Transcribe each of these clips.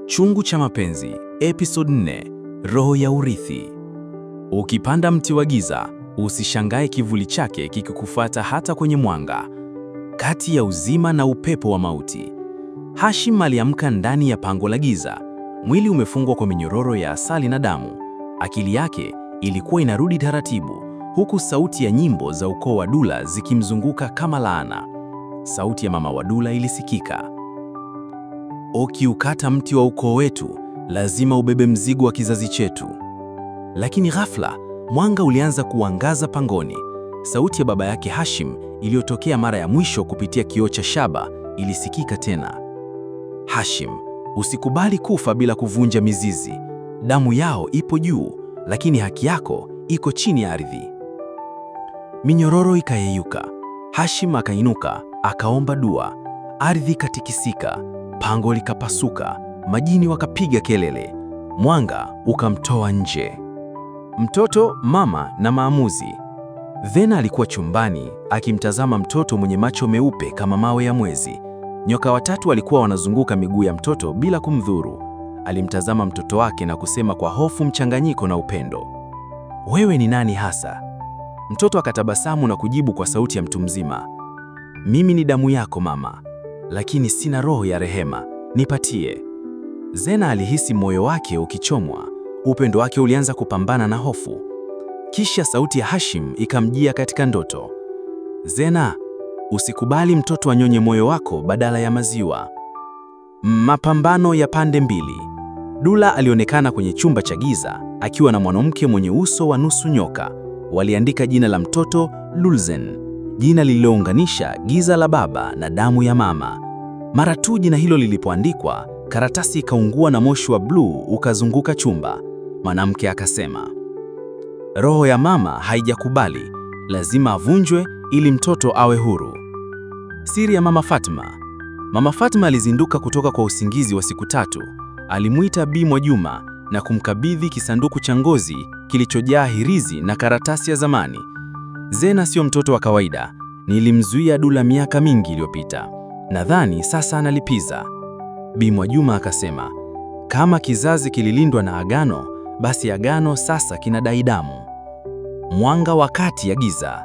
Chungu cha mapenzi, episode 4, roho ya urithi. Ukipanda mti wa giza, usishangae kivuli chake kikikufuata hata kwenye mwanga. Kati ya uzima na upepo wa mauti. Hashim aliamka ndani ya pango la giza, mwili umefungwa kwa minyororo ya asali na damu. Akili yake ilikuwa inarudi taratibu, huku sauti ya nyimbo za ukoo wa Dula zikimzunguka kama laana. Sauti ya mama wa Dula ilisikika. Ukiukata mti wa ukoo wetu, lazima ubebe mzigo wa kizazi chetu. Lakini ghafla, mwanga ulianza kuangaza pangoni. Sauti ya baba yake Hashim, iliyotokea mara ya mwisho kupitia kioo cha shaba, ilisikika tena. Hashim, usikubali kufa bila kuvunja mizizi. Damu yao ipo juu, lakini haki yako iko chini ya ardhi. Minyororo ikayeyuka. Hashim akainuka, akaomba dua. Ardhi katikisika, pango likapasuka, majini wakapiga kelele. Mwanga ukamtoa nje. Mtoto, mama na maamuzi. Vena alikuwa chumbani, akimtazama mtoto mwenye macho meupe kama mawe ya mwezi. Nyoka watatu walikuwa wanazunguka miguu ya mtoto bila kumdhuru. Alimtazama mtoto wake na kusema kwa hofu mchanganyiko na upendo, "Wewe ni nani hasa?" Mtoto akatabasamu na kujibu kwa sauti ya mtu mzima, "Mimi ni damu yako mama, lakini sina roho ya rehema, nipatie." Zena alihisi moyo wake ukichomwa. Upendo wake ulianza kupambana na hofu. Kisha sauti ya Hashim ikamjia katika ndoto, "Zena, usikubali mtoto anyonye moyo wako badala ya maziwa." Mapambano ya pande mbili. Dula alionekana kwenye chumba cha giza akiwa na mwanamke mwenye uso wa nusu nyoka. Waliandika jina la mtoto Lulzen, jina lililounganisha giza la baba na damu ya mama. Mara tu jina hilo lilipoandikwa, karatasi ikaungua na moshi wa bluu ukazunguka chumba. Mwanamke akasema, "Roho ya mama haijakubali, lazima avunjwe ili mtoto awe huru." Siri ya Mama Fatma. Mama Fatma alizinduka kutoka kwa usingizi wa siku 3. Alimuita Bi Mwajuma na kumkabidhi kisanduku cha ngozi kilichojaa hirizi na karatasi ya zamani. "Zena sio mtoto wa kawaida. Nilimzuia Dula miaka mingi iliyopita. Nadhani sasa analipiza." Bi Mwajuma akasema, "Kama kizazi kililindwa na agano, basi agano sasa kinadai damu." Mwanga wa kati ya giza.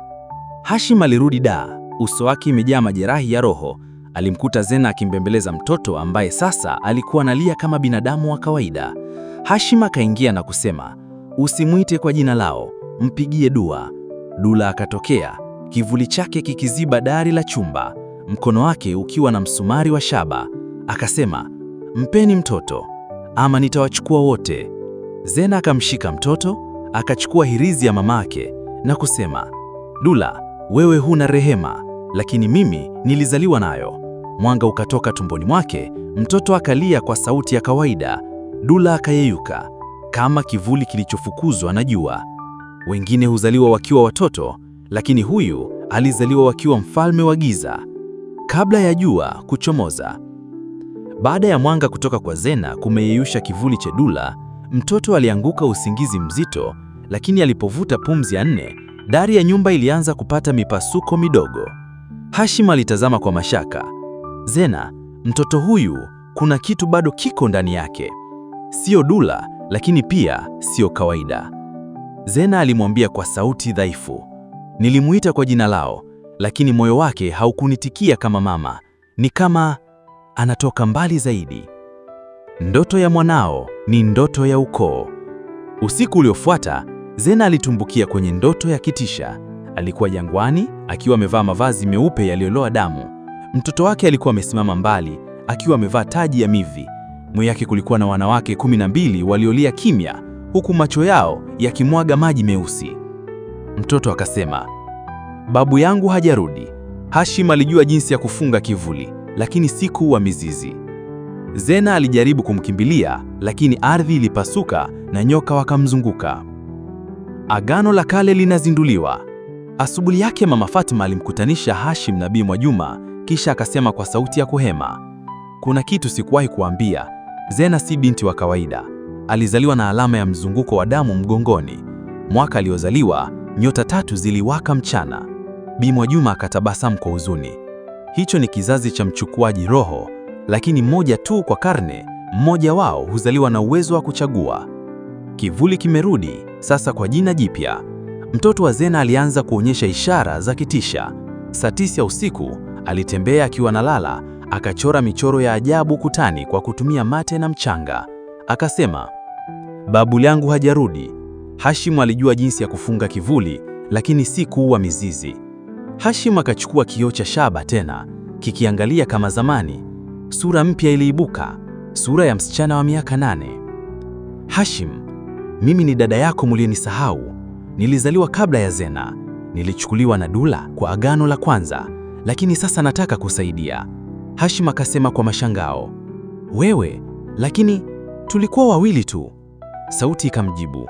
Hashim alirudi Dar, uso wake imejaa majeraha ya roho. Alimkuta Zena akimbembeleza mtoto ambaye sasa alikuwa analia kama binadamu wa kawaida. Hashim akaingia na kusema, "Usimuite kwa jina lao, mpigie dua." Dula akatokea, kivuli chake kikiziba dari la chumba, mkono wake ukiwa na msumari wa shaba. Akasema, "Mpeni mtoto, ama nitawachukua wote." Zena akamshika mtoto, akachukua hirizi ya mamake na kusema, "Dula, wewe huna rehema, lakini mimi nilizaliwa nayo." Mwanga ukatoka tumboni mwake, mtoto akalia kwa sauti ya kawaida. Dula akayeyuka kama kivuli kilichofukuzwa na jua. Wengine huzaliwa wakiwa watoto, lakini huyu alizaliwa wakiwa mfalme wa giza, kabla ya jua kuchomoza. Baada ya mwanga kutoka kwa Zena kumeyeyusha kivuli cha Dula, mtoto alianguka usingizi mzito, lakini alipovuta pumzi ya 4, dari ya nyumba ilianza kupata mipasuko midogo. Hashim alitazama kwa mashaka. "Zena, mtoto huyu kuna kitu bado kiko ndani yake. Sio Dula, lakini pia sio kawaida." Zena alimwambia kwa sauti dhaifu, "Nilimuita kwa jina lao, lakini moyo wake haukunitikia kama mama. Ni kama anatoka mbali zaidi." Ndoto ya mwanao ni ndoto ya ukoo. Usiku uliofuata, Zena alitumbukia kwenye ndoto ya kitisha. Alikuwa jangwani, akiwa amevaa mavazi meupe yaliyoloa damu. Mtoto wake alikuwa amesimama mbali, akiwa amevaa taji ya mivi. Moyo yake kulikuwa na wanawake 12 waliolia kimya, huku macho yao yakimwaga maji meusi. Mtoto akasema, "Babu yangu hajarudi." Hashim alijua jinsi ya kufunga kivuli, lakini si kuua mizizi. Zena alijaribu kumkimbilia, lakini ardhi ilipasuka na nyoka wakamzunguka. Agano la kale linazinduliwa. Asubuhi yake Mama Fatma alimkutanisha Hashim na Bi Mwajuma, kisha akasema kwa sauti ya kuhema, "Kuna kitu sikuwahi kuambia. Zena si binti wa kawaida. Alizaliwa na alama ya mzunguko wa damu mgongoni. Mwaka aliozaliwa, nyota 3 ziliwaka mchana." Bi Mwajuma akatabasamu kwa huzuni. "Hicho ni kizazi cha mchukuaji roho, lakini mmoja tu kwa karne, Mmoja wao huzaliwa na uwezo wa kuchagua. Kivuli kimerudi, sasa kwa jina jipya. Mtoto wa Zena alianza kuonyesha ishara za kitisha. Saa 9 usiku, alitembea akiwa analala, akachora michoro ya ajabu ukutani kwa kutumia mate na mchanga. Akasema, babu yangu hajarudi. Hashim alijua jinsi ya kufunga kivuli, lakini si kuua mizizi. Hashim akachukua kioo cha shaba tena, kikiangalia kama zamani. Sura mpya iliibuka, sura ya msichana wa miaka 8. Hashim, mimi ni dada yako mlienisahau. Nilizaliwa kabla ya Zena. Nilichukuliwa na Dula kwa agano la kwanza, lakini sasa nataka kusaidia. Hashim akasema kwa mashangao, wewe, lakini tulikuwa wawili tu. Sauti ikamjibu,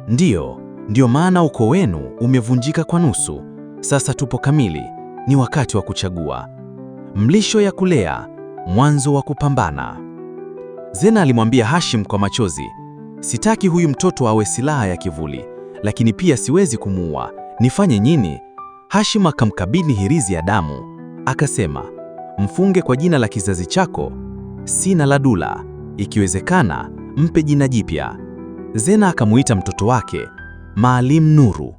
ndio maana ukoo wenu umevunjika kwa nusu. Sasa tupo kamili, ni wakati wa kuchagua. Mlisho ya kulea, mwanzo wa kupambana. Zena alimwambia Hashim kwa machozi, sitaki huyu mtoto awe silaha ya kivuli, lakini pia siwezi kumuua. Nifanye nini? Hashim akamkabidhi hirizi ya damu, akasema, mfunge kwa jina la kizazi chako, sina la Dula. Ikiwezekana, mpe jina jipya. Zena akamuita mtoto wake Maalim Nuru.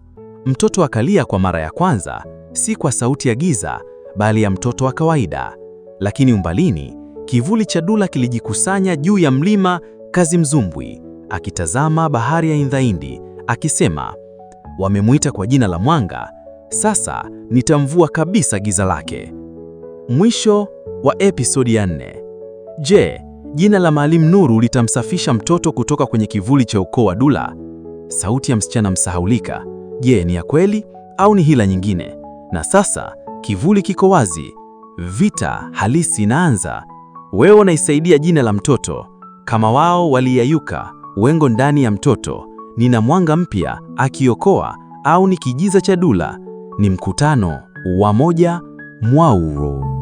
Mtoto akalia kwa mara ya kwanza, si kwa sauti ya giza, bali ya mtoto wa kawaida. Lakini umbalini, kivuli cha Dula kilijikusanya juu ya mlima Kazimzumbwi, akitazama bahari ya Indhaindi, akisema, wamemuita kwa jina la mwanga, sasa nitamvua kabisa giza lake. Mwisho wa episodi ya 4. Je, jina la Maalim Nuru litamsafisha mtoto kutoka kwenye kivuli cha ukoo wa Dula? Sauti ya msichana msahaulika. Je, ni ya kweli au ni hila nyingine? Na sasa kivuli kiko wazi, vita halisi inaanza. Wewe unaisaidia jina la mtoto. Kama wao waliyayuka, wengo ndani ya mtoto, nina mwanga mpya akiokoa, au ni kijiza cha Dula? Ni mkutano wa moja Mwauro.